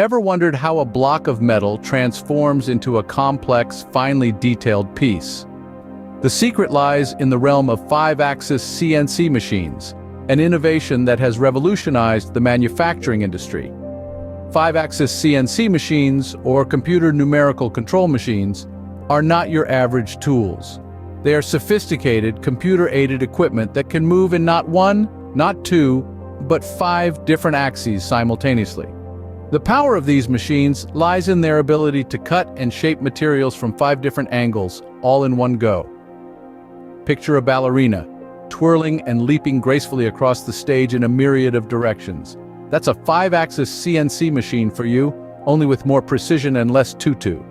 Ever wondered how a block of metal transforms into a complex, finely detailed piece? The secret lies in the realm of 5-axis CNC machines, an innovation that has revolutionized the manufacturing industry. 5-axis CNC machines, or computer numerical control machines, are not your average tools. They are sophisticated, computer-aided equipment that can move in not one, not two, but 5 different axes simultaneously. The power of these machines lies in their ability to cut and shape materials from 5 different angles, all in one go. Picture a ballerina, twirling and leaping gracefully across the stage in a myriad of directions. That's a 5-axis CNC machine for you, only with more precision and less tutu.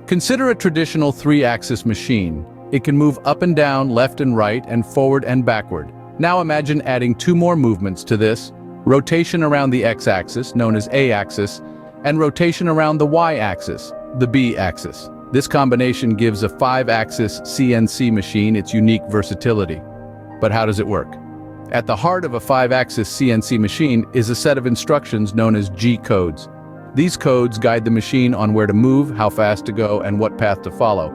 Consider a traditional 3-axis machine. It can move up and down, left and right, and forward and backward. Now imagine adding 2 more movements to this: rotation around the x-axis, known as A-axis, and rotation around the y-axis, the B-axis. This combination gives a 5-axis CNC machine its unique versatility. But how does it work? At the heart of a 5-axis CNC machine is a set of instructions known as G-codes. These codes guide the machine on where to move, how fast to go, and what path to follow.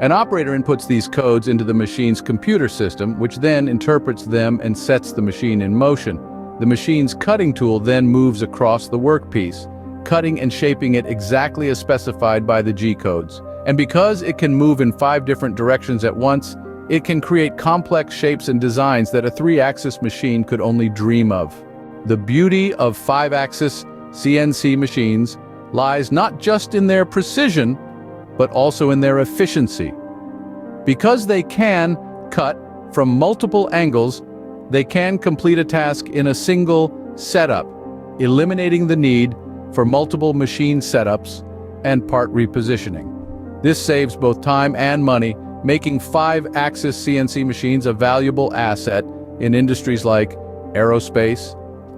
An operator inputs these codes into the machine's computer system, which then interprets them and sets the machine in motion. The machine's cutting tool then moves across the workpiece, cutting and shaping it exactly as specified by the G-codes. And because it can move in 5 different directions at once, it can create complex shapes and designs that a 3-axis machine could only dream of. The beauty of 5-axis CNC machines lies not just in their precision, but also in their efficiency. Because they can cut from multiple angles, they can complete a task in a single setup, eliminating the need for multiple machine setups and part repositioning. This saves both time and money, making 5-axis CNC machines a valuable asset in industries like aerospace,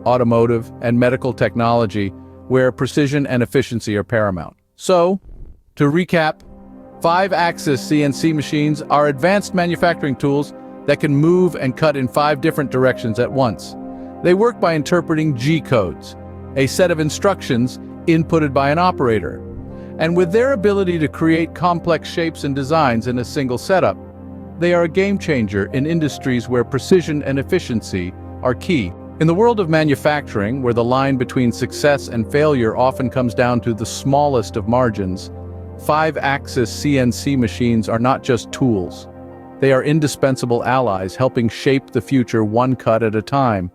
automotive, and medical technology, where precision and efficiency are paramount. So, to recap, 5-axis CNC machines are advanced manufacturing tools that can move and cut in 5 different directions at once. They work by interpreting G-codes, a set of instructions inputted by an operator. And with their ability to create complex shapes and designs in a single setup, they are a game changer in industries where precision and efficiency are key. In the world of manufacturing, where the line between success and failure often comes down to the smallest of margins, 5-axis CNC machines are not just tools. They are indispensable allies helping shape the future one cut at a time.